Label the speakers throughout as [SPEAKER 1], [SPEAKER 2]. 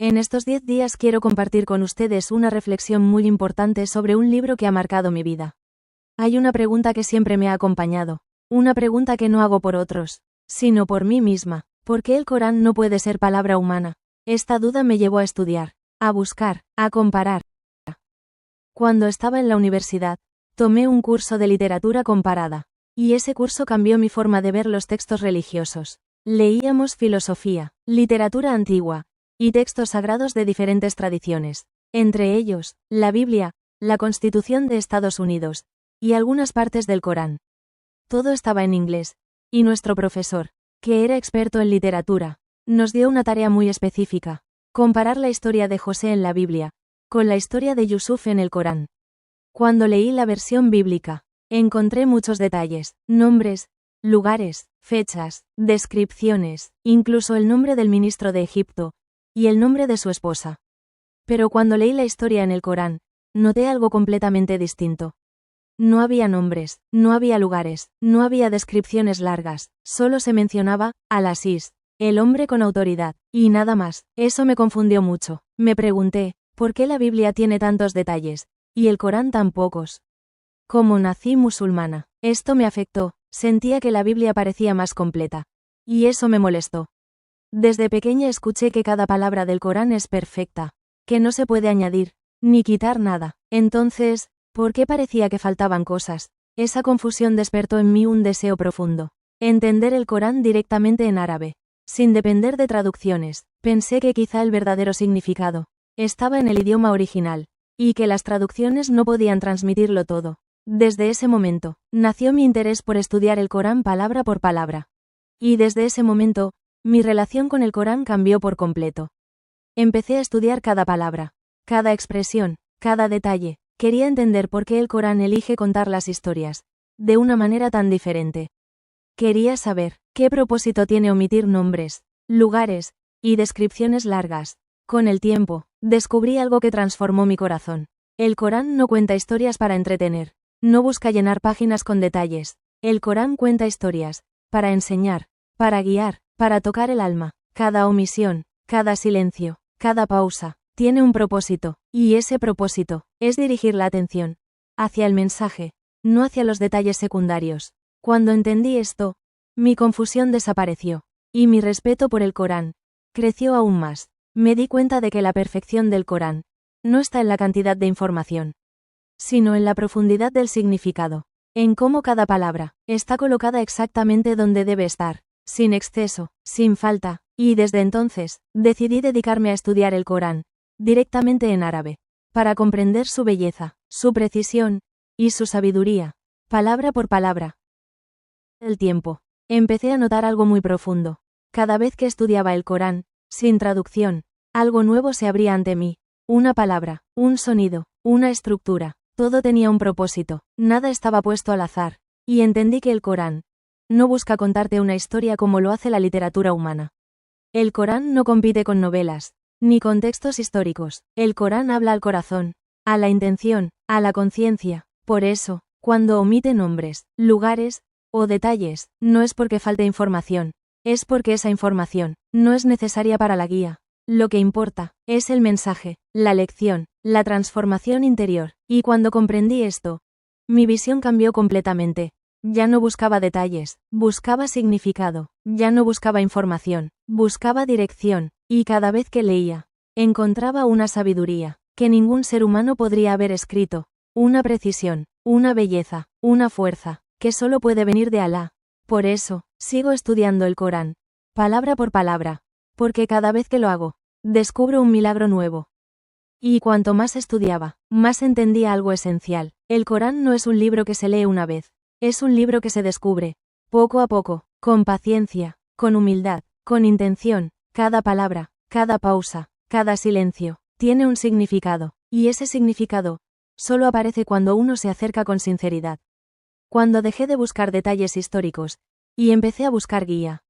[SPEAKER 1] En estos 10 días quiero compartir con ustedes una reflexión muy importante sobre un libro que ha marcado mi vida. Hay una pregunta que siempre me ha acompañado, una pregunta que no hago por otros, sino por mí misma. ¿Por qué el Corán no puede ser palabra humana? Esta duda me llevó a estudiar, a buscar, a comparar. Cuando estaba en la universidad, tomé un curso de literatura comparada, y ese curso cambió mi forma de ver los textos religiosos. Leíamos filosofía, literatura antigua, y textos sagrados de diferentes tradiciones, entre ellos, la Biblia, la Constitución de Estados Unidos, y algunas partes del Corán. Todo estaba en inglés, y nuestro profesor, que era experto en literatura, nos dio una tarea muy específica: comparar la historia de José en la Biblia, con la historia de Yusuf en el Corán. Cuando leí la versión bíblica, encontré muchos detalles, nombres, lugares, fechas, descripciones, incluso el nombre del ministro de Egipto, y el nombre de su esposa. Pero cuando leí la historia en el Corán, noté algo completamente distinto. No había nombres, no había lugares, no había descripciones largas, solo se mencionaba Al-Aziz, el hombre con autoridad, y nada más. Eso me confundió mucho. Me pregunté, ¿por qué la Biblia tiene tantos detalles, y el Corán tan pocos? Como nací musulmana, esto me afectó, sentía que la Biblia parecía más completa. Y eso me molestó. Desde pequeña escuché que cada palabra del Corán es perfecta, que no se puede añadir, ni quitar nada. Entonces, ¿por qué parecía que faltaban cosas? Esa confusión despertó en mí un deseo profundo: entender el Corán directamente en árabe, sin depender de traducciones. Pensé que quizá el verdadero significado estaba en el idioma original, y que las traducciones no podían transmitirlo todo. Desde ese momento, nació mi interés por estudiar el Corán palabra por palabra. Y desde ese momento, mi relación con el Corán cambió por completo. Empecé a estudiar cada palabra, cada expresión, cada detalle. Quería entender por qué el Corán elige contar las historias de una manera tan diferente. Quería saber qué propósito tiene omitir nombres, lugares y descripciones largas. Con el tiempo, descubrí algo que transformó mi corazón. El Corán no cuenta historias para entretener, no busca llenar páginas con detalles. El Corán cuenta historias para enseñar, para guiar, para tocar el alma. Cada omisión, cada silencio, cada pausa, tiene un propósito, y ese propósito es dirigir la atención hacia el mensaje, no hacia los detalles secundarios. Cuando entendí esto, mi confusión desapareció, y mi respeto por el Corán creció aún más. Me di cuenta de que la perfección del Corán no está en la cantidad de información, sino en la profundidad del significado, en cómo cada palabra está colocada exactamente donde debe estar, sin exceso, sin falta. Y desde entonces, decidí dedicarme a estudiar el Corán directamente en árabe, para comprender su belleza, su precisión y su sabiduría, palabra por palabra. El tiempo, empecé a notar algo muy profundo. Cada vez que estudiaba el Corán, sin traducción, algo nuevo se abría ante mí. Una palabra, un sonido, una estructura, todo tenía un propósito, nada estaba puesto al azar. Y entendí que el Corán no busca contarte una historia como lo hace la literatura humana. El Corán no compite con novelas, ni con textos históricos. El Corán habla al corazón, a la intención, a la conciencia. Por eso, cuando omite nombres, lugares o detalles, no es porque falte información, es porque esa información no es necesaria para la guía. Lo que importa es el mensaje, la lección, la transformación interior. Y cuando comprendí esto, mi visión cambió completamente. Ya no buscaba detalles, buscaba significado. Ya no buscaba información, buscaba dirección. Y cada vez que leía, encontraba una sabiduría que ningún ser humano podría haber escrito, una precisión, una belleza, una fuerza, que solo puede venir de Alá. Por eso, sigo estudiando el Corán, palabra por palabra, porque cada vez que lo hago, descubro un milagro nuevo. Y cuanto más estudiaba, más entendía algo esencial. El Corán no es un libro que se lee una vez, es un libro que se descubre, poco a poco, con paciencia, con humildad, con intención. Cada palabra, cada pausa, cada silencio, tiene un significado, y ese significado solo aparece cuando uno se acerca con sinceridad. Cuando dejé de buscar detalles históricos y empecé a buscar guía,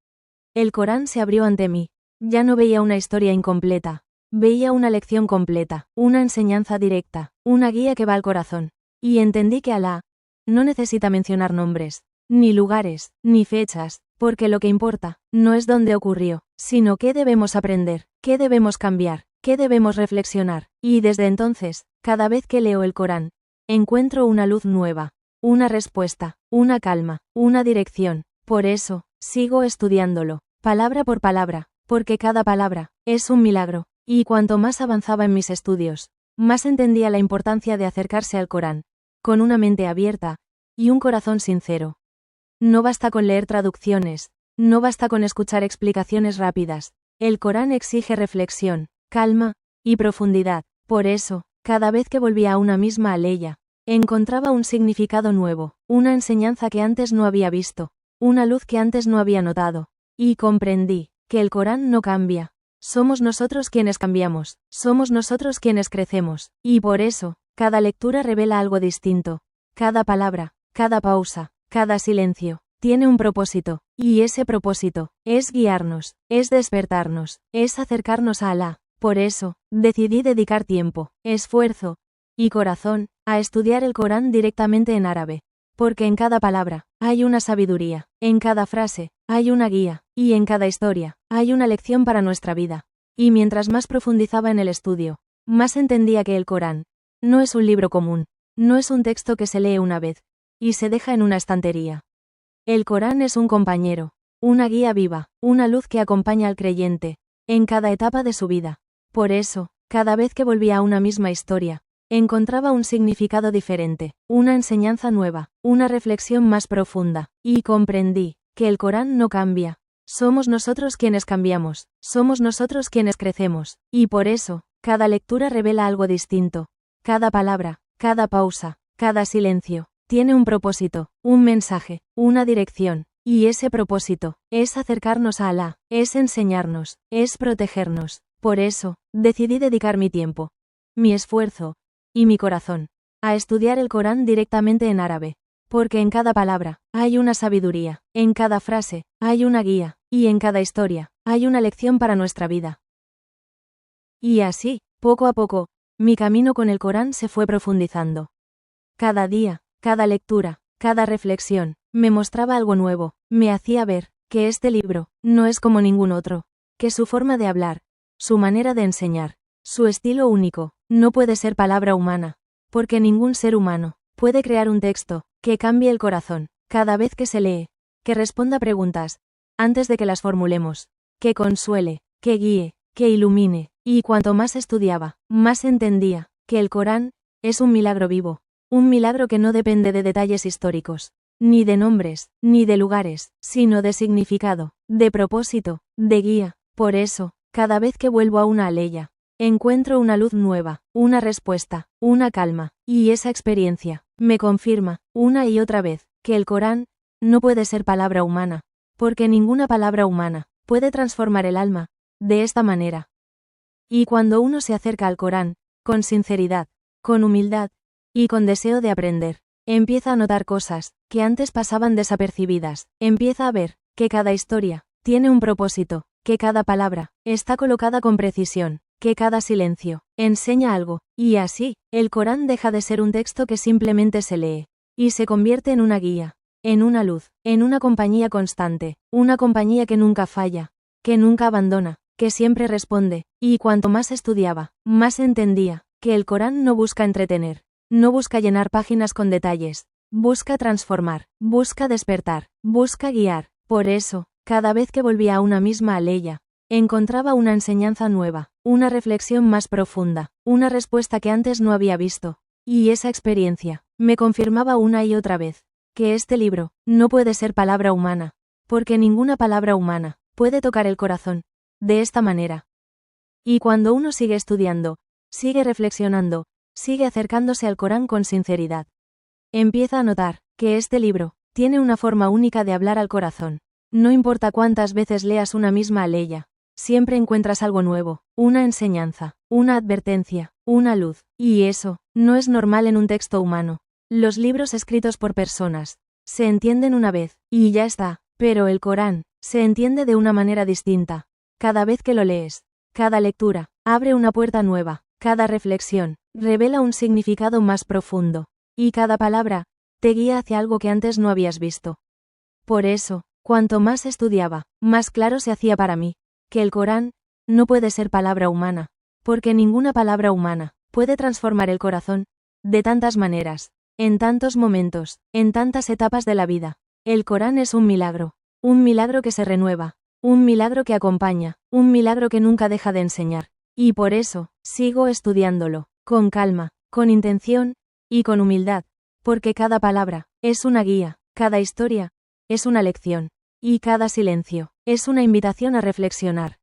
[SPEAKER 1] el Corán se abrió ante mí. Ya no veía una historia incompleta, veía una lección completa, una enseñanza directa, una guía que va al corazón. Y entendí que Alá no necesita mencionar nombres, ni lugares, ni fechas, porque lo que importa no es dónde ocurrió, sino qué debemos aprender, qué debemos cambiar, ¿Qué debemos reflexionar? Y desde entonces, cada vez que leo el Corán, encuentro una luz nueva, una respuesta, una calma, una dirección. Por eso, sigo estudiándolo, palabra por palabra, porque cada palabra es un milagro. Y cuanto más avanzaba en mis estudios, más entendía la importancia de acercarse al Corán, con una mente abierta y un corazón sincero. No basta con leer traducciones, no basta con escuchar explicaciones rápidas. El Corán exige reflexión, calma y profundidad. Por eso, cada vez que volvía a una misma aleya, encontraba un significado nuevo, una enseñanza que antes no había visto, una luz que antes no había notado. Y comprendí que el Corán no cambia. Somos nosotros quienes cambiamos, somos nosotros quienes crecemos. Y por eso, cada lectura revela algo distinto. Cada palabra, cada pausa, cada silencio, tiene un propósito. Y ese propósito es guiarnos, es despertarnos, es acercarnos a Alá. Por eso, decidí dedicar tiempo, esfuerzo y corazón a estudiar el Corán directamente en árabe. Porque en cada palabra hay una sabiduría, en cada frase hay una guía, y en cada historia hay una lección para nuestra vida. Y mientras más profundizaba en el estudio, más entendía que el Corán no es un libro común, no es un texto que se lee una vez y se deja en una estantería. El Corán es un compañero, una guía viva, una luz que acompaña al creyente en cada etapa de su vida. Por eso, cada vez que volvía a una misma historia, encontraba un significado diferente, una enseñanza nueva, una reflexión más profunda, y comprendí que el Corán no cambia. Somos nosotros quienes cambiamos, somos nosotros quienes crecemos, y por eso, cada lectura revela algo distinto. Cada palabra, cada pausa, cada silencio, tiene un propósito, un mensaje, una dirección, y ese propósito es acercarnos a Alá, es enseñarnos, es protegernos. Por eso, decidí dedicar mi tiempo, mi esfuerzo y mi corazón a estudiar el Corán directamente en árabe. Porque en cada palabra hay una sabiduría, en cada frase hay una guía, y en cada historia hay una lección para nuestra vida. Y así, poco a poco, mi camino con el Corán se fue profundizando. Cada día, cada lectura, cada reflexión, me mostraba algo nuevo, me hacía ver que este libro no es como ningún otro, que su forma de hablar, su manera de enseñar, su estilo único, no puede ser palabra humana, porque ningún ser humano puede crear un texto que cambie el corazón cada vez que se lee, que responda preguntas antes de que las formulemos, que consuele, que guíe, que ilumine. Y cuanto más estudiaba, más entendía que el Corán es un milagro vivo, un milagro que no depende de detalles históricos, ni de nombres, ni de lugares, sino de significado, de propósito, de guía. Por eso, cada vez que vuelvo a una aleya, encuentro una luz nueva, una respuesta, una calma, y esa experiencia me confirma, una y otra vez, que el Corán no puede ser palabra humana, porque ninguna palabra humana puede transformar el alma de esta manera. Y cuando uno se acerca al Corán, con sinceridad, con humildad, y con deseo de aprender, empieza a notar cosas que antes pasaban desapercibidas, empieza a ver que cada historia tiene un propósito, que cada palabra está colocada con precisión, que cada silencio enseña algo, y así, el Corán deja de ser un texto que simplemente se lee, y se convierte en una guía, en una luz, en una compañía constante, una compañía que nunca falla, que nunca abandona, que siempre responde. Y cuanto más estudiaba, más entendía que el Corán no busca entretener, no busca llenar páginas con detalles, busca transformar, busca despertar, busca guiar. Por eso, cada vez que volvía a una misma aleya, encontraba una enseñanza nueva, una reflexión más profunda, una respuesta que antes no había visto, y esa experiencia me confirmaba una y otra vez que este libro no puede ser palabra humana, porque ninguna palabra humana puede tocar el corazón de esta manera. Y cuando uno sigue estudiando, sigue reflexionando, sigue acercándose al Corán con sinceridad, empieza a notar que este libro tiene una forma única de hablar al corazón. No importa cuántas veces leas una misma aleya, siempre encuentras algo nuevo, una enseñanza, una advertencia, una luz, y eso no es normal en un texto humano. Los libros escritos por personas se entienden una vez, y ya está, pero el Corán se entiende de una manera distinta. Cada vez que lo lees, cada lectura abre una puerta nueva, cada reflexión revela un significado más profundo, y cada palabra te guía hacia algo que antes no habías visto. Por eso, cuanto más estudiaba, más claro se hacía para mí que el Corán no puede ser palabra humana, Porque ninguna palabra humana puede transformar el corazón de tantas maneras, en tantos momentos, en tantas etapas de la vida. El Corán es un milagro que se renueva, un milagro que acompaña, un milagro que nunca deja de enseñar. Y por eso, sigo estudiándolo, con calma, con intención, y con humildad, porque cada palabra es una guía, cada historia es una lección, y cada silencio es una invitación a reflexionar.